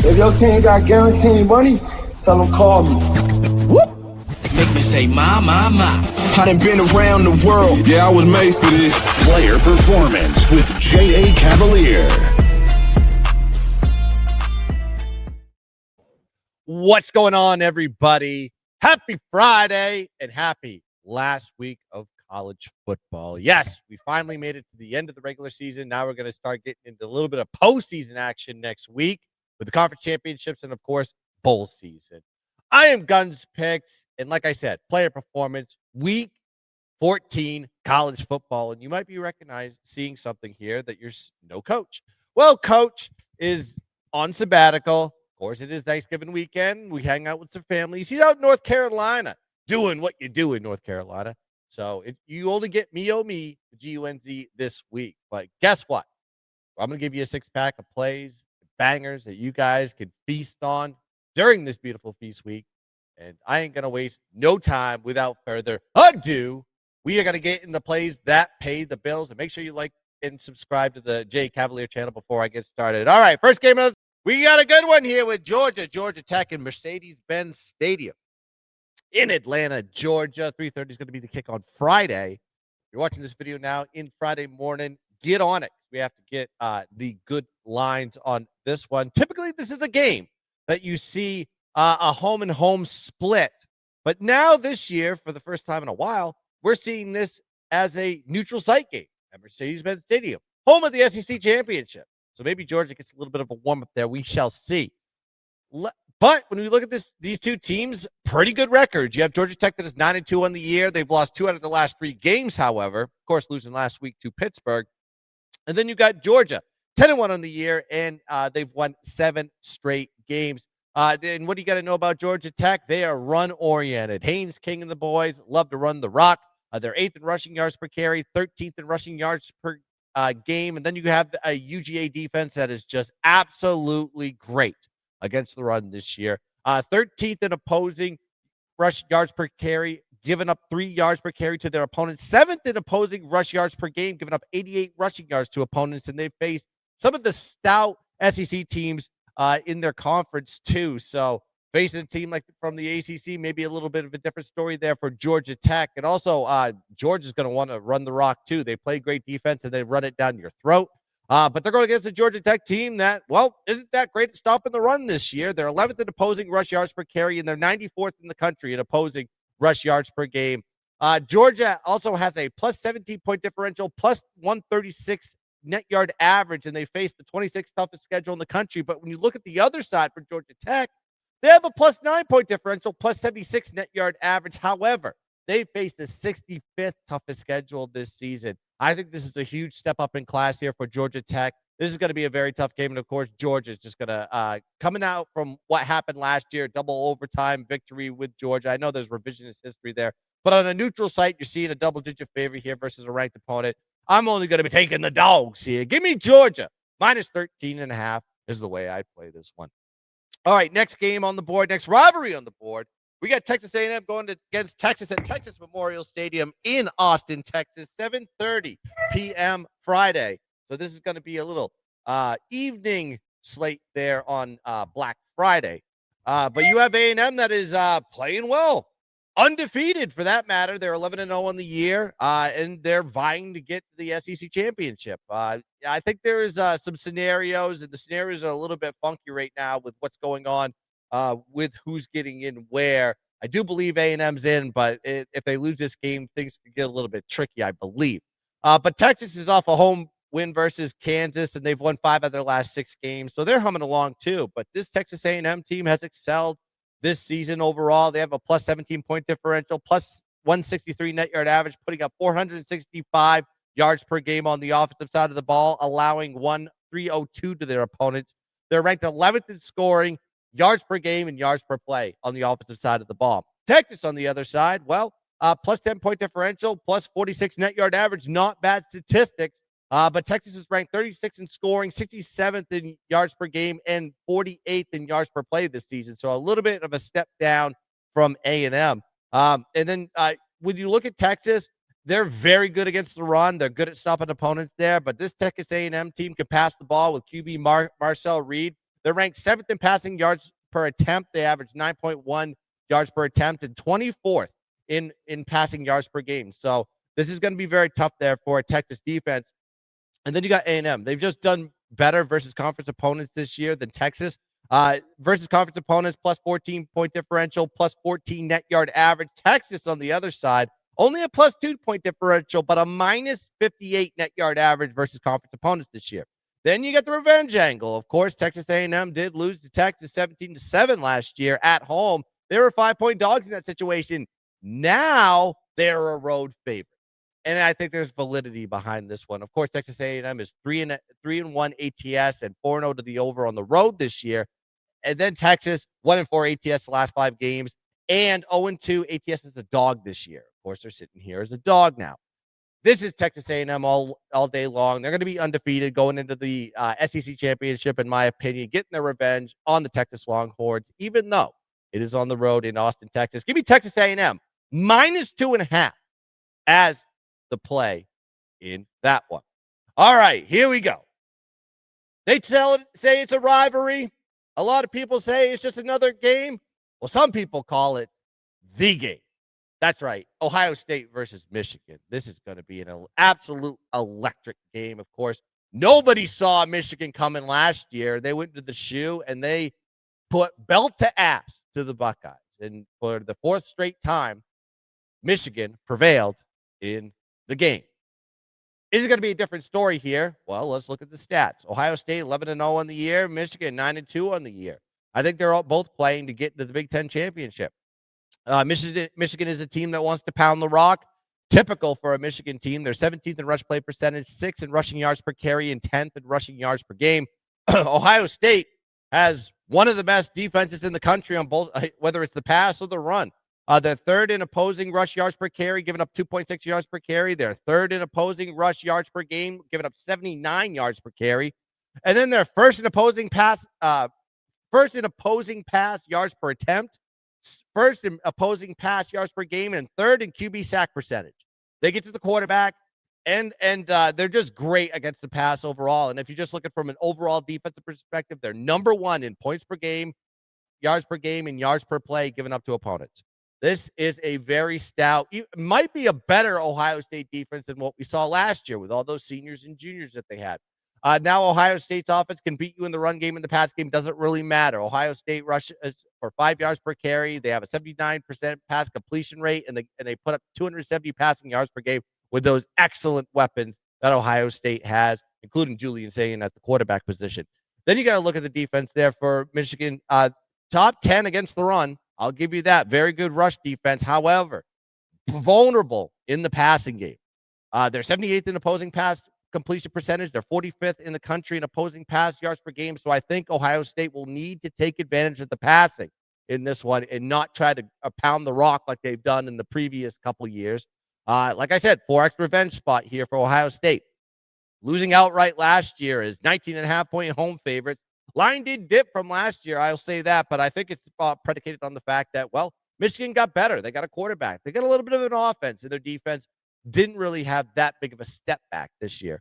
If your team got guaranteed money, tell them call me. Whoop. Make me say, my. I done been around the world. Yeah, I was made for this. Player Performance with J.A. Cavalier. What's going on, everybody? Happy Friday and happy last week of college football. Yes, we finally made it to the end of the regular season. Now we're going to start getting into a little bit of postseason action next week with the conference championships and, of course, bowl season. I am Gunz Picks, and like I said, player performance, week 14 college football. And you might be seeing something here that you're no coach. Well, coach is on sabbatical. Of course, it is Thanksgiving weekend. We hang out with some families. He's out in North Carolina doing what you do in North Carolina. So you only get me, the Gunz this week. But guess what? I'm going to give you a six-pack of plays, bangers that you guys can feast on during this beautiful feast week. And I ain't going to waste no time. Without further ado, we are going to get in the plays that pay the bills. And make sure you like and subscribe to the J Cavalier channel before I get started. All right, first game of we got a good one here with Georgia Tech and Mercedes-Benz Stadium in Atlanta, Georgia. 3:30 is going to be the kick on Friday. If you're watching this video now in Friday morning, get on it. We have to get the good lines on this one. Typically, this is a game that you see a home and home split. But now this year, for the first time in a while, we're seeing this as a neutral site game at Mercedes-Benz Stadium, home of the SEC championship. So maybe Georgia gets a little bit of a warm-up there. We shall see. But when we look at these two teams, pretty good records. You have Georgia Tech that is 9-2 on the year. They've lost 2 out of the last 3 games, however. Of course, losing last week to Pittsburgh. And then you got Georgia, 10-1 on the year, and they've won 7 straight games. Then what do you got to know about Georgia Tech? They are run-oriented. Haynes King and the boys love to run the rock. They're 8th in rushing yards per carry, 13th in rushing yards per game. And then you have a UGA defense that is just absolutely great against the run this year. 13th in opposing rush yards per carry, giving up 3 yards per carry to their opponents. 7th in opposing rush yards per game, giving up 88 rushing yards to opponents. And they face some of the stout SEC teams in their conference too. So facing a team like from the ACC, maybe a little bit of a different story there for Georgia Tech. And also Georgia's going to want to run the rock too. They play great defense and they run it down your throat. But they're going against the Georgia Tech team that, well, isn't that great at stopping the run this year. They're 11th in opposing rush yards per carry, and they're 94th in the country in opposing rush yards per game. Georgia also has a plus 17-point differential, plus 136 net yard average, and they face the 26th toughest schedule in the country. But when you look at the other side for Georgia Tech, they have a plus 9-point differential, plus 76 net yard average. However, they face the 65th toughest schedule this season. I think this is a huge step up in class here for Georgia Tech. This is going to be a very tough game. And, of course, Georgia is just going to coming out from what happened last year, double overtime victory with Georgia. I know there's revisionist history there. But on a neutral site, you're seeing a double-digit favorite here versus a ranked opponent. I'm only going to be taking the dogs here. Give me Georgia. Minus 13.5 is the way I play this one. All right, next game on the board, next rivalry on the board. We got Texas A&M going against Texas at Texas Memorial Stadium in Austin, Texas, 7:30 p.m. Friday. So this is going to be a little evening slate there on Black Friday. But you have A&M that is playing well, undefeated for that matter. They're 11-0 on the year, and they're vying to get the SEC championship. I think there is some scenarios, and the scenarios are a little bit funky right now with what's going on with who's getting in where. I do believe A&M's in, but if they lose this game, things could get a little bit tricky, I believe. But Texas is off a home win versus Kansas, and they've won 5 of their last 6 games, so they're humming along too. But this Texas A&M team has excelled this season overall. They have a plus 17-point differential, plus 163 net yard average, putting up 465 yards per game on the offensive side of the ball, allowing 302 to their opponents. They're ranked 11th in scoring, yards per game, and yards per play on the offensive side of the ball. Texas, on the other side, well, plus 10-point differential, plus 46 net yard average, not bad statistics. But Texas is ranked 36th in scoring, 67th in yards per game, and 48th in yards per play this season. So a little bit of a step down from A&M. And then when you look at Texas, they're very good against the run. They're good at stopping opponents there. But this Texas A&M team can pass the ball with QB Marcel Reed. They're ranked 7th in passing yards per attempt. They average 9.1 yards per attempt and 24th in passing yards per game. So this is going to be very tough there for a Texas defense. And then you got A&M. They've just done better versus conference opponents this year than Texas. Versus conference opponents, plus 14-point differential, plus 14 net yard average. Texas, on the other side, only a plus 2-point differential, but a minus 58 net yard average versus conference opponents this year. Then you get the revenge angle. Of course, Texas A&M did lose to Texas 17-7 last year at home. They were 5-point dogs in that situation. Now they're a road favorite. And I think there's validity behind this one. Of course, Texas A&M is 3-1 ATS and 4-0 to the over on the road this year. And then Texas 1-4 ATS the last 5 games and 0-2 ATS as a dog this year. Of course, they're sitting here as a dog now. This is Texas A&M all day long. They're going to be undefeated going into the SEC championship, in my opinion, getting their revenge on the Texas Longhorns, even though it is on the road in Austin, Texas. Give me Texas A&M minus 2.5 as the play in that one. All right, here we go. They say it's a rivalry. A lot of people say it's just another game. Well, some people call it the game. That's right. Ohio State versus Michigan. This is going to be an absolute electric game, of course. Nobody saw Michigan coming last year. They went to the shoe and they put belt to ass to the Buckeyes. And for the 4th straight time, Michigan prevailed in the game. Is it going to be a different story here? Well, let's look at the stats. Ohio State 11-0 on the year, Michigan 9-2 on the year. I think they're all both playing to get into the Big Ten championship. Michigan is a team that wants to pound the rock. Typical for a Michigan team. They're 17th in rush play percentage, 6th in rushing yards per carry, and 10th in rushing yards per game. Ohio State has one of the best defenses in the country on both, whether it's the pass or the run. They're 3rd in opposing rush yards per carry, giving up 2.6 yards per carry. They're 3rd in opposing rush yards per game, giving up 79 yards per carry. And then they're first in opposing pass yards per attempt, 1st in opposing pass yards per game, and 3rd in QB sack percentage. They get to the quarterback, and they're just great against the pass overall. And if you're just looking from an overall defensive perspective, they're number 1 in points per game, yards per game, and yards per play given up to opponents. This is a very stout, it might be a better Ohio State defense than what we saw last year with all those seniors and juniors that they had. Now Ohio State's offense can beat you in the run game and the pass game. Doesn't really matter. Ohio State rushes for 5 yards per carry. They have a 79% pass completion rate, and they put up 270 passing yards per game with those excellent weapons that Ohio State has, including Julian Sayin at the quarterback position. Then you got to look at the defense there for Michigan. Top 10 against the run. I'll give you that. Very good rush defense. However, vulnerable in the passing game. They're 78th in opposing pass completion percentage. They're 45th in the country in opposing pass yards per game. So I think Ohio State will need to take advantage of the passing in this one and not try to pound the rock like they've done in the previous couple years. Like I said, 4x revenge spot here for Ohio State. Losing outright last year is 19.5-point home favorites. Line did dip from last year, I'll say that, but I think it's predicated on the fact that, well, Michigan got better. They got a quarterback. They got a little bit of an offense, and their defense didn't really have that big of a step back this year.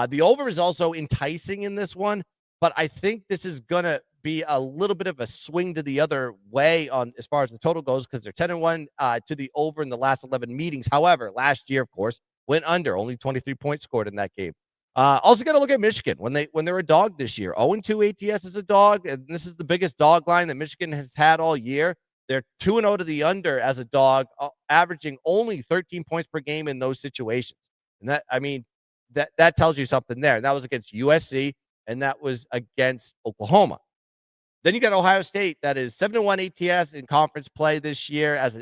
The over is also enticing in this one, but I think this is going to be a little bit of a swing to the other way on as far as the total goes because they're 10-1 to the over in the last 11 meetings. However, last year, of course, went under. Only 23 points scored in that game. Also got to look at Michigan when they're a dog this year. 0-2 ATS is a dog, and this is the biggest dog line that Michigan has had all year. They're 2-0 to the under as a dog, averaging only 13 points per game in those situations. And that tells you something there. And that was against USC, and that was against Oklahoma. Then you got Ohio State that is 7-1 ATS in conference play this year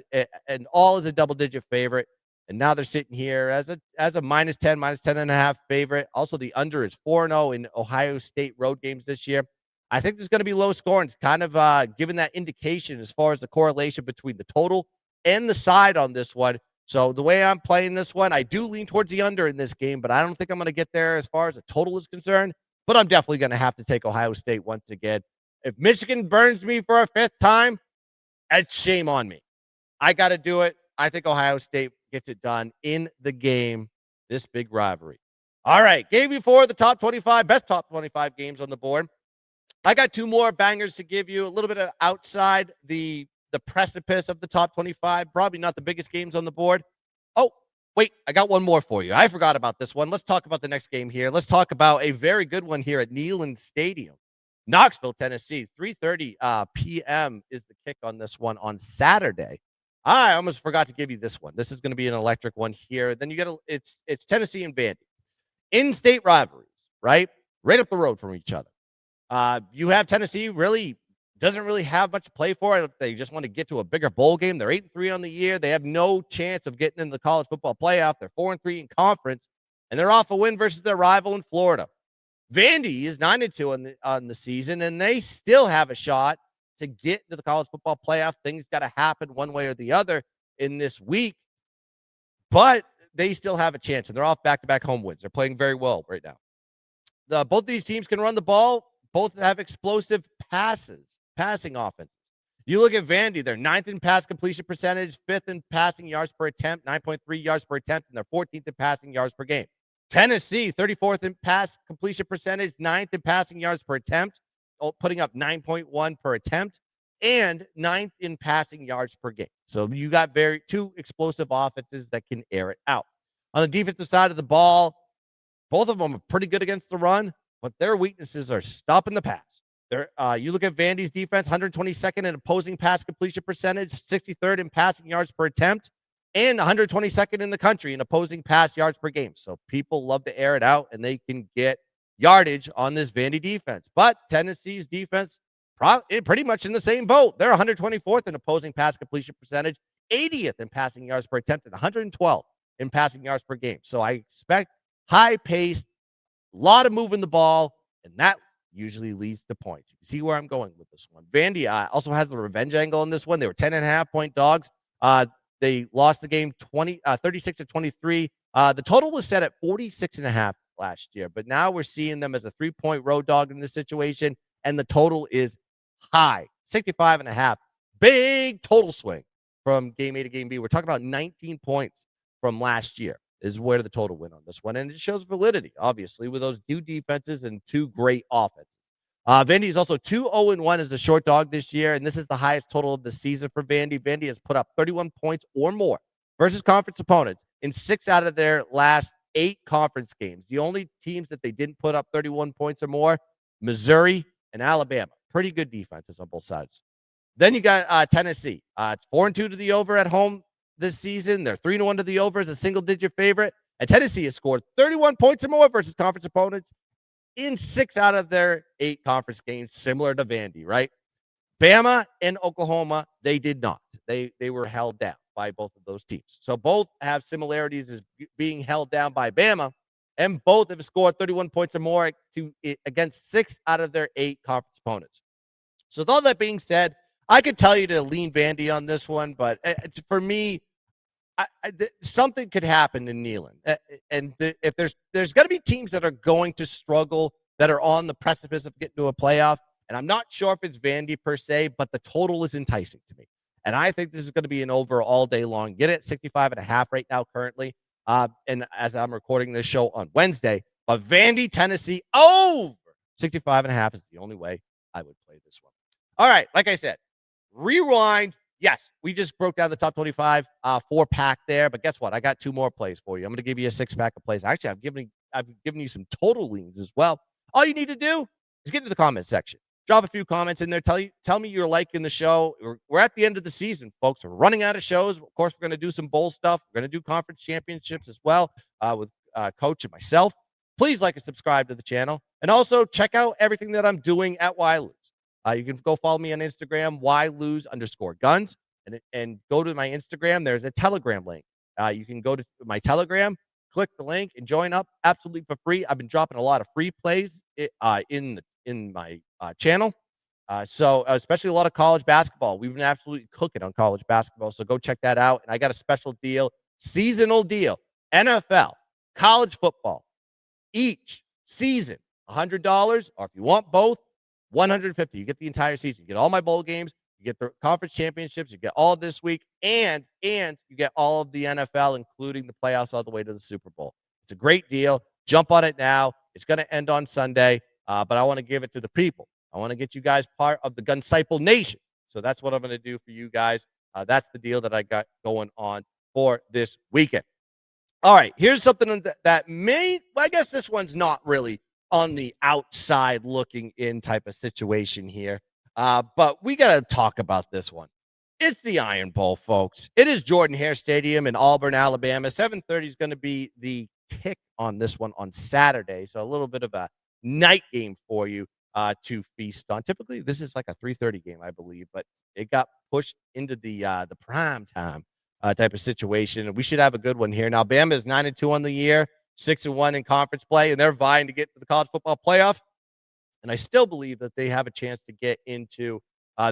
and all as a double-digit favorite. And now they're sitting here as a minus 10.5 favorite. Also, the under is 4-0 in Ohio State road games this year. I think there's going to be low scoring. It's kind of given that indication as far as the correlation between the total and the side on this one. So the way I'm playing this one, I do lean towards the under in this game, but I don't think I'm going to get there as far as the total is concerned. But I'm definitely going to have to take Ohio State once again. If Michigan burns me for a 5th time, it's shame on me. I got to do it. I think Ohio State gets it done in the game, this big rivalry. All right, gave you 4 of the top 25, best top 25 games on the board. I got two more bangers to give you, a little bit of outside the precipice of the top 25. Probably not the biggest games on the board. Oh, wait, I got one more for you. I forgot about this one. Let's talk about the next game here. Let's talk about a very good one here at Neyland Stadium. Knoxville, Tennessee, 3:30 p.m. is the kick on this one on Saturday. I almost forgot to give you this one. This is going to be an electric one here. Then you get it's Tennessee and Vandy. In-state rivalries, right? Right up the road from each other. You have Tennessee really doesn't really have much to play for. They just want to get to a bigger bowl game. They're 8-3 on the year. They have no chance of getting in the college football playoff. They're 4-3 in conference, and they're off a win versus their rival in Florida. Vandy is 9-2 on the season, and they still have a shot to get to the college football playoff. Things got to happen one way or the other in this week, but they still have a chance, and they're off back-to-back home wins. They're playing very well right now. Both these teams can run the ball. Both have explosive passing offenses. You look at Vandy, they're 9th in pass completion percentage, 5th in passing yards per attempt, 9.3 yards per attempt, and they're 14th in passing yards per game. Tennessee, 34th in pass completion percentage, 9th in passing yards per attempt, putting up 9.1 per attempt, and 9th in passing yards per game. So you got two explosive offenses that can air it out. On the defensive side of the ball, both of them are pretty good against the run, but their weaknesses are stopping the pass. You look at Vandy's defense, 122nd in opposing pass completion percentage, 63rd in passing yards per attempt, and 122nd in the country in opposing pass yards per game. So people love to air it out, and they can get yardage on this Vandy defense. But Tennessee's defense, pretty much in the same boat. They're 124th in opposing pass completion percentage, 80th in passing yards per attempt, and 112th in passing yards per game. So I expect high-paced, a lot of moving the ball, and that usually leads to points. You can see where I'm going with this one. Vandy also has the revenge angle in this one. They were 10.5-point dogs. They lost the game 36-23. The total was set at 46.5 last year, but now we're seeing them as a 3-point road dog in this situation, and the total is high, 65.5. Big total swing from game A to game B. We're talking about 19 points from last year is where the total went on this one, and it shows validity, obviously, with those two defenses and two great offenses. Vandy is also 2-0-1 as a short dog this year, and this is the highest total of the season for Vandy. Vandy has put up 31 points or more versus conference opponents in 6 out of their last 8 conference games. The only teams that they didn't put up 31 points or more, Missouri and Alabama. Pretty good defenses on both sides. Then you got Tennessee. It's 4-2 to the over at home this season. They're 3-1 to the over as a single-digit favorite. And Tennessee has scored 31 points or more versus conference opponents in 6 out of their 8 conference games, similar to Vandy, right? Bama and Oklahoma, they did not. They were held down by both of those teams. So both have similarities as being held down by Bama, and both have scored 31 points or more against 6 out of their 8 conference opponents. So with all that being said, I could tell you to lean Vandy on this one, but for me, something could happen in Neyland. And if there's going to be teams that are going to struggle, that are on the precipice of getting to a playoff, and I'm not sure if it's Vandy per se, but the total is enticing to me. And I think this is going to be an over all day long. Get it 65.5 right now currently. And as I'm recording this show on Wednesday, but Vandy, Tennessee, over 65.5 is the only way I would play this one. All right, like I said, rewind. Yes, we just broke down the top 25 4-pack there, but guess what? I got 2 more plays for you. I'm going to give you a 6-pack of plays. Actually, I've given you some total leans as well. All you need to do is get into the comment section. Drop a few comments in there. Tell me you're liking the show. We're at the end of the season, folks. We're running out of shows. Of course, we're going to do some bowl stuff. We're going to do conference championships as well with Coach and myself. Please like and subscribe to the channel. And also check out everything that I'm doing at Why Lose. You can go follow me on Instagram, @whylose_guns, and go to my Instagram. There's a Telegram link. You can go to my Telegram, click the link, and join up absolutely for free. I've been dropping a lot of free plays in my channel. So especially a lot of college basketball. We've been absolutely cooking on college basketball. So go check that out. And I got a special deal, seasonal deal, NFL, college football, each season, $100, or if you want both, $150. You get the entire season. You get all my bowl games. You get the conference championships. You get all of this week, and you get all of the NFL, including the playoffs all the way to the Super Bowl. It's a great deal. Jump on it now. It's going to end on Sunday, but I want to give it to the people I want to get you guys part of the Gunz CFB Nation. So that's what I'm going to do for you guys. That's the deal that I got going on for this weekend. All right, here's something that may, well, I guess this one's not really on the outside looking in type of situation here, but we got to talk about this one. It's the Iron Bowl, folks. It is Jordan-Hare Stadium in Auburn, Alabama. 7:30 is going to be the kick on this one on Saturday, so a little bit of a night game for you to feast on. Typically, this is like a 3:30 game, I believe, but it got pushed into the prime time type of situation, and we should have a good one here. Now, Bama is 9-2 on the year, 6-1 in conference play, and they're vying to get to the college football playoff. And I still believe that they have a chance to get into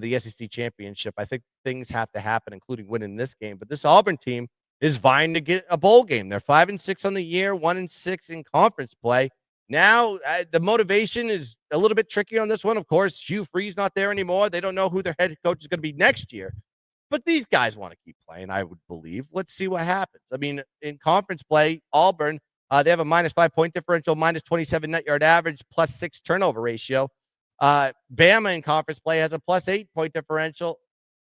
the SEC championship. I think things have to happen, including winning this game. But this Auburn team is vying to get a bowl game. They're 5-6 on the year, 1-6 in conference play. Now, the motivation is a little bit tricky on this one. Of course, Hugh Freeze not there anymore. They don't know who their head coach is going to be next year. But these guys want to keep playing, I would believe. Let's see what happens. I mean, in conference play, Auburn, they have a -5 point differential, -27 net yard average, +6 turnover ratio. Bama in conference play has a +8 point differential,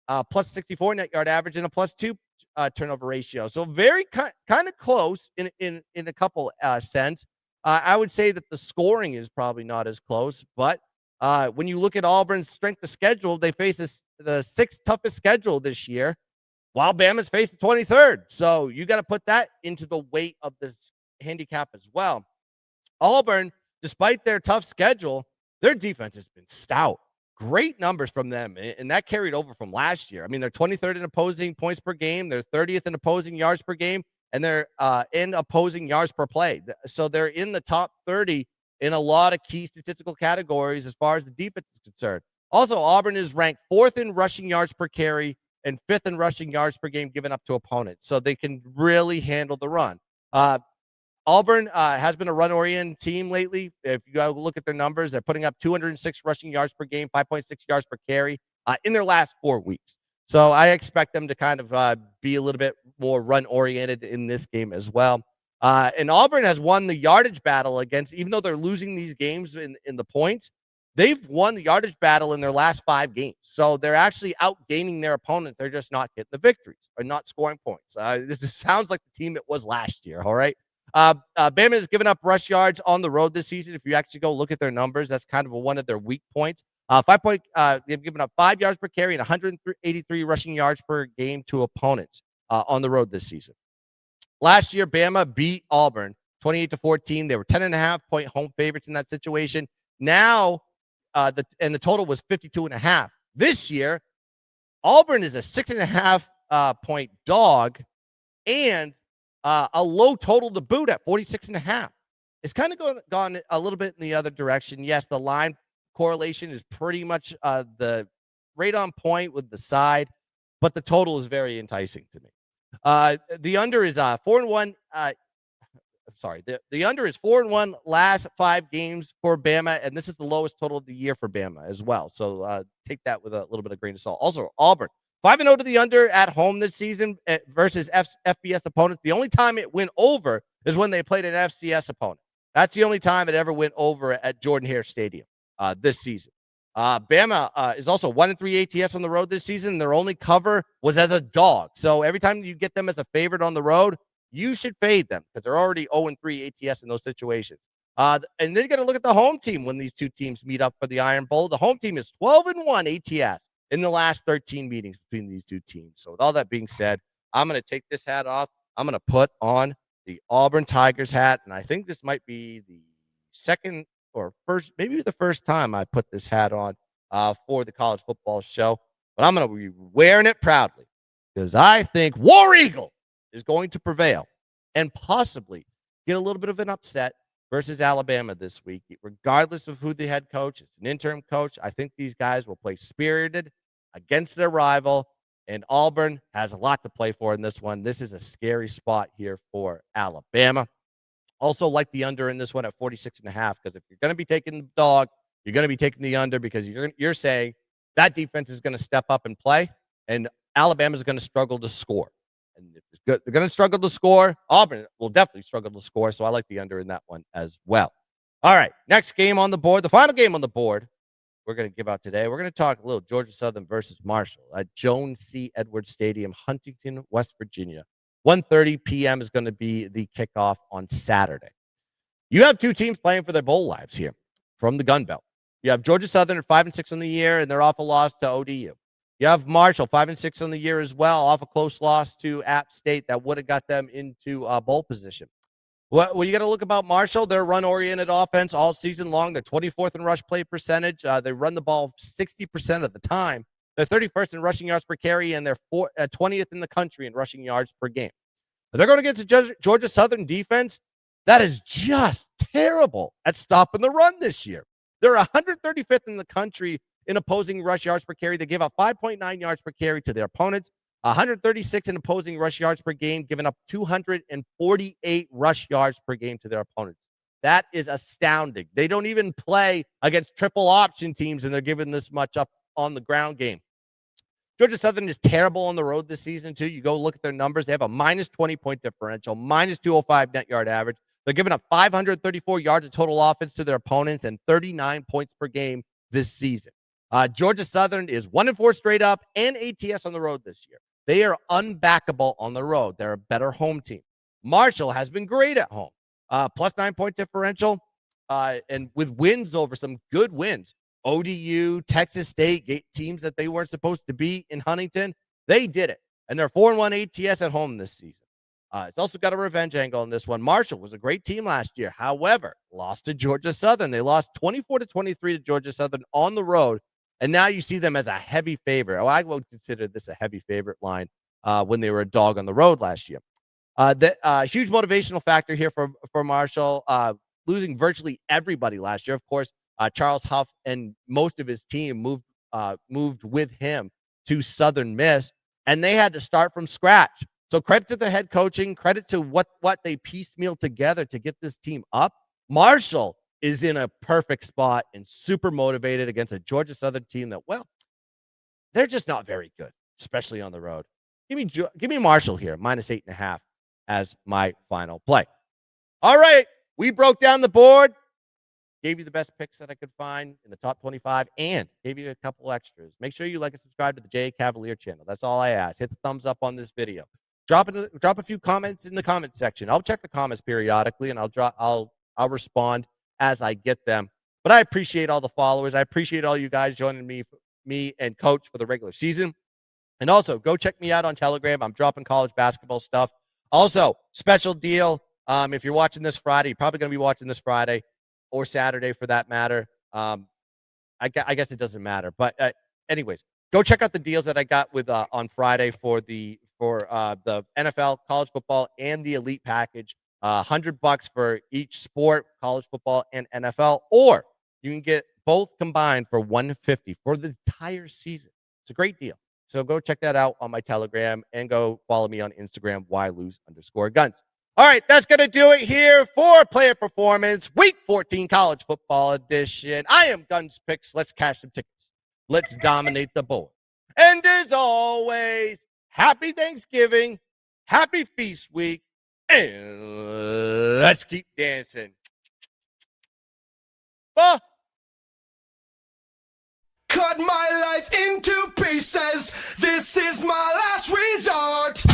+64 net yard average, and a +2 turnover ratio. So very kind of close in a couple sense. I would say that the scoring is probably not as close, but when you look at Auburn's strength of schedule, they face the 6th toughest schedule this year, while Bama's faced the 23rd. So you got to put that into the weight of this handicap as well. Auburn, despite their tough schedule, their defense has been stout. Great numbers from them, and that carried over from last year. I mean, they're 23rd in opposing points per game, they're 30th in opposing yards per game, and they're in opposing yards per play. So they're in the top 30 in a lot of key statistical categories as far as the defense is concerned. Also, Auburn is ranked 4th in rushing yards per carry and 5th in rushing yards per game given up to opponents. So they can really handle the run. Auburn has been a run-oriented team lately. If you go look at their numbers, they're putting up 206 rushing yards per game, 5.6 yards per carry in their last 4 weeks. So I expect them to kind of be a little bit more run-oriented in this game as well. And Auburn has won the yardage battle against, even though they're losing these games in the points, they've won the yardage battle in their last 5 games. So they're actually outgaining their opponents. They're just not getting the victories or not scoring points. This sounds like the team it was last year, all right? Bama has given up rush yards on the road this season. If you actually go look at their numbers, that's kind of one of their weak points. They've given up 5 yards per carry and 183 rushing yards per game to opponents on the road this season. Last year, Bama beat Auburn 28-14. They were 10.5 point home favorites in that situation. Now, the total was 52.5. This year, Auburn is a 6.5 point dog and a low total to boot at 46.5. It's kind of gone a little bit in the other direction. Yes, the line correlation is pretty much the right on point with the side, but the total is very enticing to me. The under is 4-1. The under is 4-1 last 5 games for Bama, and this is the lowest total of the year for Bama as well. So take that with a little bit of grain of salt. Also, Auburn 5-0 to the under at home this season versus FBS opponents. The only time it went over is when they played an FCS opponent. That's the only time it ever went over at Jordan-Hare Stadium this season. Bama is also 1-3 ATS on the road this season. Their only cover was as a dog. So every time you get them as a favorite on the road, you should fade them because they're already 0-3 ATS in those situations. And then you got to look at the home team when these two teams meet up for the Iron Bowl. The home team is 12-1 ATS in the last 13 meetings between these two teams. So with all that being said, I'm going to take this hat off. I'm going to put on the Auburn Tigers hat, and I think this might be the second or first, maybe the first time I put this hat on for the college football show. But I'm going to be wearing it proudly because I think War Eagle is going to prevail and possibly get a little bit of an upset versus Alabama this week. Regardless of who the head coach, it's an interim coach. I think these guys will play spirited against their rival, and Auburn has a lot to play for in this one. This is a scary spot here for Alabama. Also like the under in this one at 46.5, because if you're going to be taking the dog, you're going to be taking the under because you're saying that defense is going to step up and play, and Alabama is going to struggle to score. And if they're going to struggle to score, Auburn will definitely struggle to score, so I like the under in that one as well. All right, next game on the board, the final game on the board we're going to give out today. We're going to talk a little Georgia Southern versus Marshall at Jones C. Edwards Stadium, Huntington, West Virginia. 1:30 p.m. is going to be the kickoff on Saturday. You have two teams playing for their bowl lives here from the Gun Belt. You have Georgia Southern at 5-6 on the year, and they're off a loss to ODU. You have Marshall 5-6 on the year as well, off a close loss to App State that would have got them into bowl position. What you got to look about Marshall? They're run-oriented offense all season long. They're 24th in rush play percentage. They run the ball 60% of the time. They're 31st in rushing yards per carry, and they're 20th in the country in rushing yards per game. But they're going against a Georgia Southern defense that is just terrible at stopping the run this year. They're 135th in the country in opposing rush yards per carry. They give up 5.9 yards per carry to their opponents. 136 in opposing rush yards per game, giving up 248 rush yards per game to their opponents. That is astounding. They don't even play against triple option teams, and they're giving this much up on the ground game. Georgia Southern is terrible on the road this season, too. You go look at their numbers. They have a minus 20-point differential, minus 205 net yard average. They're giving up 534 yards of total offense to their opponents and 39 points per game this season. Georgia Southern is 1-4 straight up and ATS on the road this year. They are unbackable on the road. They're a better home team. Marshall has been great at home. Plus 9-point differential, and with wins over some good wins. ODU, Texas State, teams that they weren't supposed to be in Huntington, they did it. And they're 4-1 ATS at home this season. It's also got a revenge angle on this one. Marshall was a great team last year. However, lost to Georgia Southern. They lost 24-23 to Georgia Southern on the road. And now you see them as a heavy favorite. Oh, I would consider this a heavy favorite line when they were a dog on the road last year. The huge motivational factor here for Marshall, losing virtually everybody last year. Of course, Charles Huff and most of his team moved with him to Southern Miss, and they had to start from scratch. So credit to the head coaching, credit to what they piecemeal together to get this team up. Marshall is in a perfect spot and super motivated against a Georgia Southern team that, well, they're just not very good, especially on the road. Give me Marshall here, minus 8.5 as my final play. All right, we broke down the board, gave you the best picks that I could find in the top 25, and gave you a couple extras. Make sure you like and subscribe to the J Cavalier channel. That's all I ask. Hit the thumbs up on this video. Drop a few comments in the comment section. I'll check the comments periodically, and I'll respond as I get them. But I appreciate all the followers. I appreciate all you guys joining me and Coach for the regular season. And also, go check me out on Telegram. I'm dropping college basketball stuff. Also, special deal. If you're watching this Friday, you're probably going to be watching this Friday or Saturday for that matter. I guess it doesn't matter. But anyways, go check out the deals that I got with on Friday for the NFL, college football, and the elite package. $100 for each sport, college football and NFL, or you can get both combined for $150 for the entire season. It's a great deal. So go check that out on my Telegram and go follow me on Instagram, @ylose_guns. All right, that's going to do it here for Player Performance, Week 14 College Football Edition. I am Gunz Picks. Let's cash some tickets. Let's dominate the board. And as always, happy Thanksgiving, happy Feast Week, and let's keep dancing. Cut my life into pieces. This is my last resort.